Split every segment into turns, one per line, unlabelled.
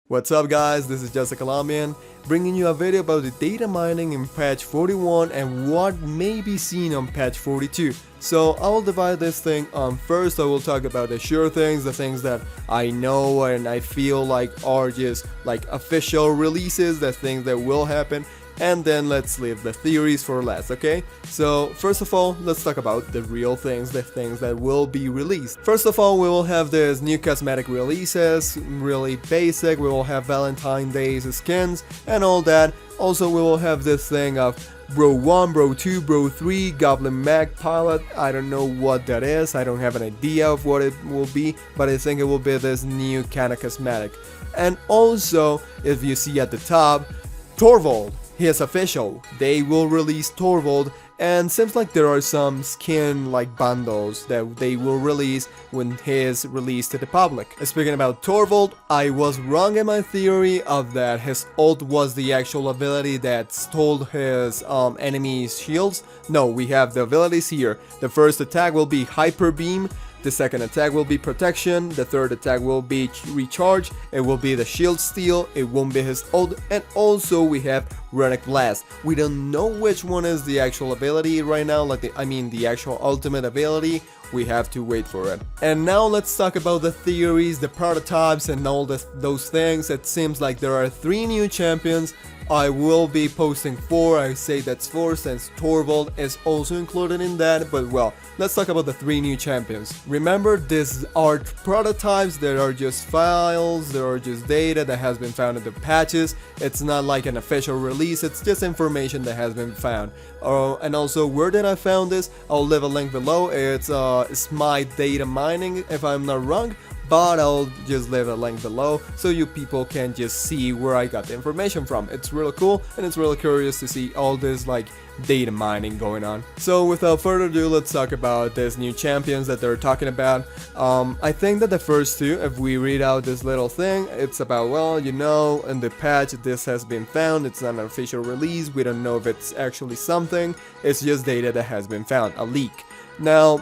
What's up guys, this is just a Colombian, bringing you a video about the data mining in patch 41 and what may be seen on patch 42. So I will divide this thing on first. I will talk about the sure things, the things that I know and I feel like are just like official releases, the things that will happen. And then let's leave the theories for last, okay? So first of all, let's talk about the real things, the things that will be released. First of all, we will have this new cosmetic releases, really basic. We will have Valentine's Day skins and all that. Also, we will have this thing of Bro 1, Bro 2, Bro 3, Goblin Mag Pilot. I don't know what that is. I don't have an idea of what it will be, but I think it will be this new kind of cosmetic. And also, if you see at the top, Torvald. He is official. They will release Torvald, and seems like there are some skin like bundles that they will release when he is released to the public. Speaking about Torvald, I was wrong in my theory of that his ult was the actual ability that stole his enemies' shields. No, we have the abilities here. The first attack will be Hyper Beam. The second attack will be Protection, the third attack will be Recharge, it will be the Shield Steal, it won't be his ult, and also we have Runic Blast. We don't know which one is the actual ability right now, like the actual ultimate ability. We have to wait for it. And now let's talk about the theories, the prototypes and all those things. It seems like there are 3 new champions. I will be posting 4, I say that's 4 since Torvald is also included in that, but well, let's talk about the 3 new champions. Remember, these are prototypes, there are just files, there are just data that has been found in the patches. It's not like an official release, it's just information that has been found. And also, where did I found this? I'll leave a link below. It's my data mining, if I'm not wrong. But I'll just leave a link below so you people can just see where I got the information from. It's really cool and it's really curious to see all this like data mining going on. So without further ado, let's talk about these new champions that they're talking about. I think that the first 2, if we read out this little thing, it's about, well, you know, in the patch this has been found. It's not an official release. We don't know if it's actually something. It's just data that has been found, a leak. Now,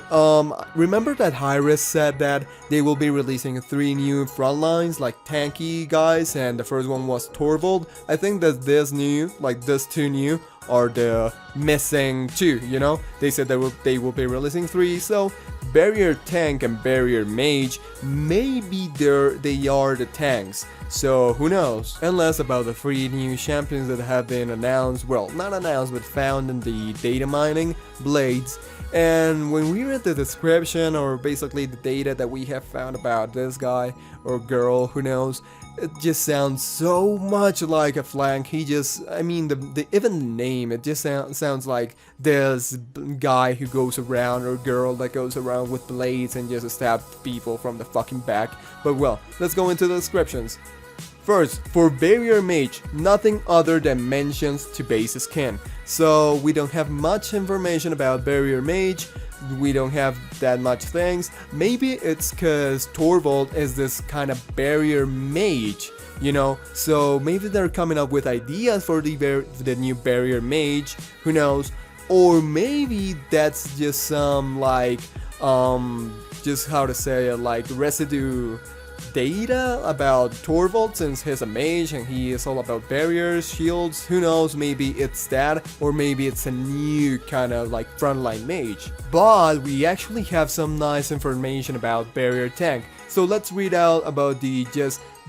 remember that Hi-Risk said that they will be releasing 3 new frontlines, like tanky guys, and the first one was Torvald. I think that this new, like these 2 new, are the missing 2, you know? They said they will be releasing 3, so Barrier Tank and Barrier Mage, maybe they are the tanks. So who knows? And last about the 3 new champions that have been announced, well, not announced but found in the data mining, Blades. And when we read the description, or basically the data that we have found about this guy or girl, who knows, it just sounds so much like a flank. He just, I mean, even the name, it just sounds like this guy who goes around, or girl that goes around with blades and just stabs people from the fucking back. But well, let's go into the descriptions. First, for Barrier Mage, nothing other than mentions to base skin. So we don't have much information about Barrier Mage, we don't have that much things. Maybe it's cause Torvald is this kind of Barrier Mage, you know, so maybe they're coming up with ideas for the new Barrier Mage, who knows, or maybe that's just some like, just how to say it, like residue data about Torvald, since he's a mage and he is all about barriers, shields, who knows, maybe it's that, or maybe it's a new kind of like frontline mage. But we actually have some nice information about Barrier Tank, so let's read out about the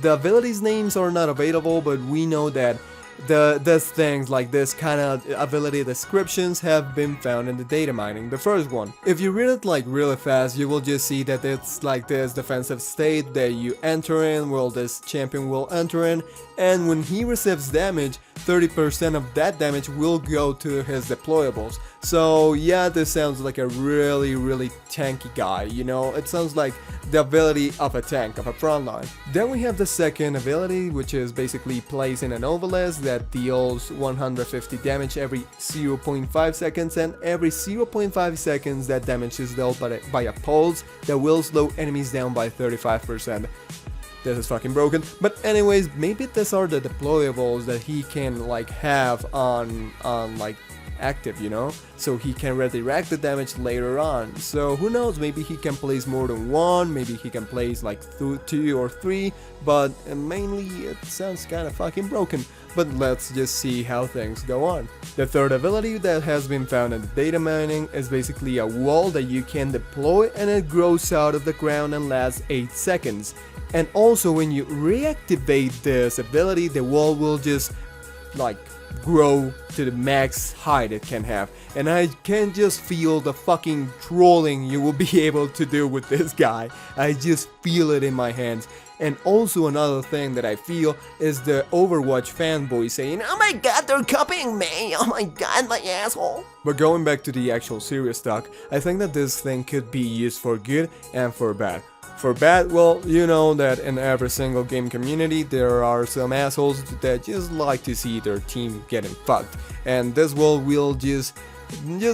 abilities names are not available, but we know that these things like this kind of ability descriptions have been found in the data mining. The first one, if you read it like really fast, you will just see that it's like this defensive state that you enter in, well, this champion will enter in, and when he receives damage, 30% of that damage will go to his deployables. So yeah, this sounds like a really tanky guy, you know, it sounds like the ability of a tank, of a frontline. Then we have the second ability, which is basically placing an obelisk that deals 150 damage every 0.5 seconds, and every 0.5 seconds that damage is dealt by a pulse that will slow enemies down by 35%. This is fucking broken, but anyways, maybe these are the deployables that he can like have on like active, you know, so he can redirect the damage later on. So who knows, maybe he can place more than one, maybe he can place like 2 or 3, but mainly it sounds kind of fucking broken. But let's just see how things go on. The third ability that has been found in the data mining is basically a wall that you can deploy, and it grows out of the ground and lasts 8 seconds. And also when you reactivate this ability, the wall will just like grow to the max height it can have, and I can just feel the fucking trolling you will be able to do with this guy. I just feel it in my hands. And also another thing that I feel is the Overwatch fanboy saying, "Oh my god, they're copying me, oh my god, my asshole." But going back to the actual serious talk, I think that this thing could be used for good and for bad. For bad, well, you know that in every single game community there are some assholes that just like to see their team getting fucked, and this world will just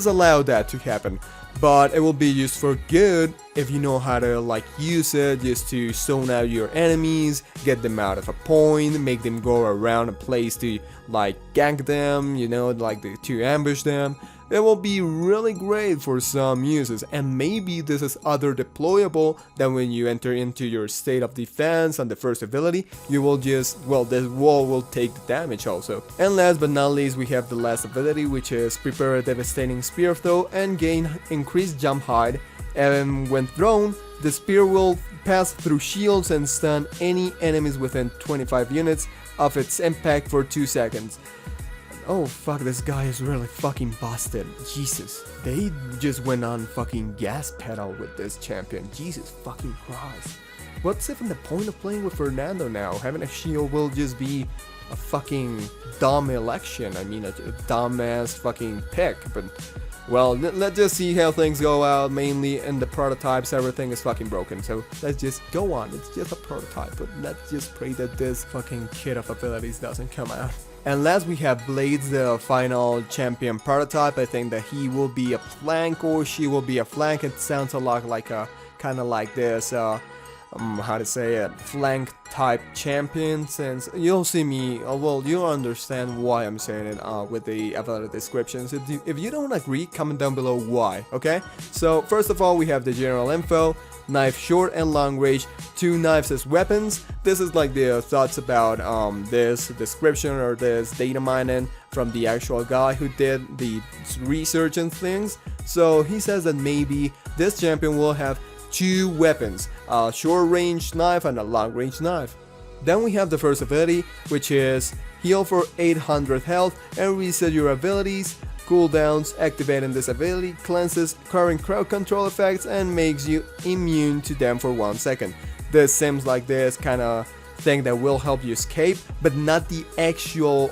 allow that to happen. But it will be used for good if you know how to like use it, just to zone out your enemies, get them out of a point, make them go around a place to like gank them, you know, like to ambush them. It will be really great for some uses, and maybe this is other deployable that when you enter into your state of defense on the first ability, you will just, well, this wall will take the damage also. And last but not least, we have the last ability, which is prepare a devastating spear throw and gain increased jump height, and when thrown, the spear will pass through shields and stun any enemies within 25 units of its impact for 2 seconds. Oh fuck, this guy is really fucking busted. Jesus, they just went on fucking gas pedal with this champion. Jesus fucking Christ. What's even the point of playing with Fernando now? Having a shield will just be a fucking dumb election. I mean, a dumbass fucking pick. But well, let's just see how things go out. Mainly in the prototypes, everything is fucking broken. So let's just go on. It's just a prototype, but let's just pray that this fucking kit of abilities doesn't come out. And last we have Blades, the final champion prototype. I think that he will be a flank or she will be a flank. It sounds a lot like a kind of like this how to say it, flank type champion, since you'll see me, well, you'll understand why I'm saying it with the ability descriptions. If you don't agree, comment down below why, okay? So first of all, we have the general info. Knife short and long range, 2 knives as weapons. This is like the thoughts about this description or this data mining from the actual guy who did the research and things. So he says that maybe this champion will have 2 weapons, a short range knife and a long range knife. Then we have the first ability, which is heal for 800 health and reset your abilities. Cooldowns, activating this ability cleanses current crowd control effects and makes you immune to them for 1 second. This seems like this kind of thing that will help you escape, but not the actual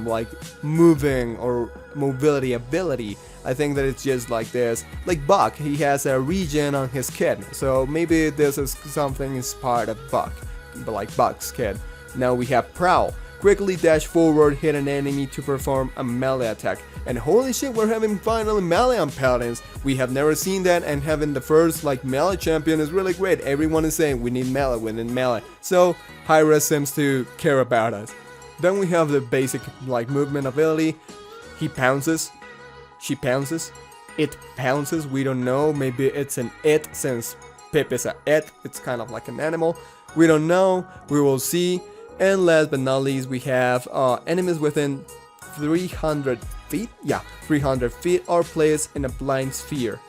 like moving or mobility ability. I think that it's just like this, like Buck, he has a regen on his kit, so maybe this is something inspired of Buck, but like Buck's kit. Now we have Prowl. Quickly dash forward, hit an enemy to perform a melee attack. And holy shit, we're having finally melee on Paladins. We have never seen that, and having the first like melee champion is really great. Everyone is saying we need melee, we need melee. So Hyra seems to care about us. Then we have the basic like movement ability. He pounces, she pounces, it pounces, we don't know. Maybe it's an it, since Pip is a it, it's kind of like an animal. We don't know, we will see. And last but not least, we have enemies within 300 feet. Yeah, 300 feet are placed in a blind sphere.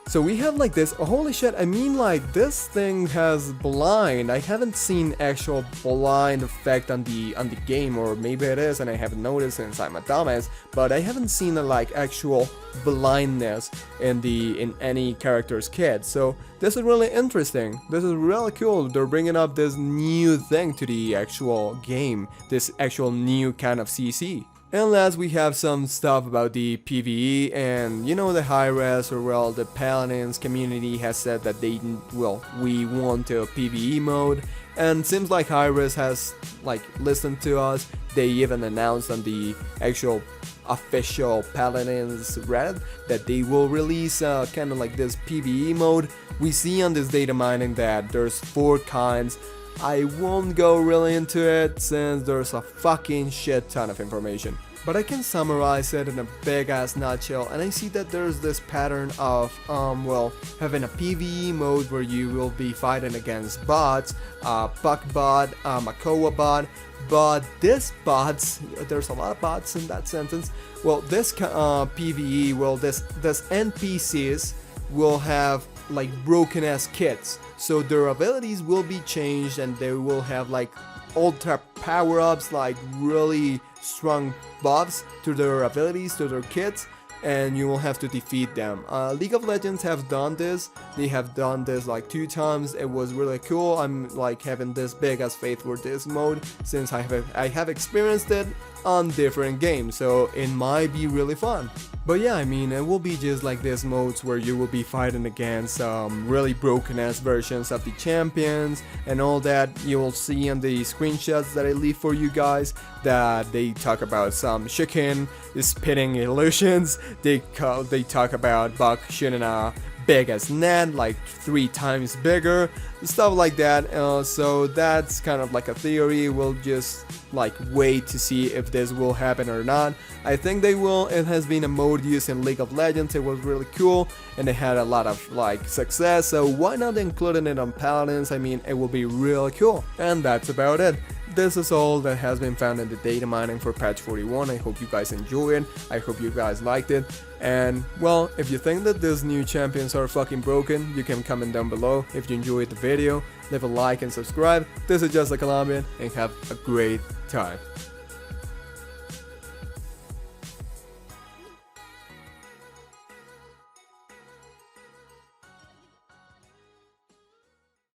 So we have like this, oh, holy shit, I mean like this thing has blind. I haven't seen actual blind effect on the game, or maybe it is and I haven't noticed since I'm a dumbass, but I haven't seen a like actual blindness in any character's kit. So this is really interesting. This is really cool. They're bringing up this new thing to the actual game, this actual new kind of CC. And last we have some stuff about the PvE, and you know the high-res, or well, the Paladins community has said that we want a PvE mode, and seems like high-res has like listened to us. They even announced on the actual official Paladins Reddit that they will release kind of like this PvE mode. We see on this data mining that there's 4 kinds. I won't go really into it since there's a fucking shit ton of information. But I can summarize it in a big ass nutshell, and I see that there's this pattern of well, having a PvE mode where you will be fighting against bots, Puck bot, Makoa bot, but this bots, there's a lot of bots in that sentence. Well, this PvE, well, this NPCs will have like broken ass kits, so their abilities will be changed and they will have like ultra power-ups, like really strong buffs to their abilities, to their kits, and you will have to defeat them. League of Legends have done this. They have done this like 2 times. It was really cool. I'm like having this big as faith for this mode since I have experienced it on different games, so it might be really fun. But yeah, I mean, it will be just like these modes where you will be fighting against really broken ass versions of the champions and all that. You will see in the screenshots that I leave for you guys that they talk about some chicken spitting illusions. They talk about Buck shooting a big as net, like 3 times bigger, stuff like that. So that's kind of like a theory. We'll just like wait to see if this will happen or not. I think they will. It has been a mode used in League of Legends. It was really cool and it had a lot of like success, so why not including it on Paladins? I mean, it will be really cool. And that's about it. This is all that has been found in the data mining for patch 41. I hope you guys enjoy it. I hope you guys liked it. And well, if you think that these new champions are fucking broken, you can comment down below. If you enjoyed the video, leave a like and subscribe. This is Just a Colombian, and have a great time.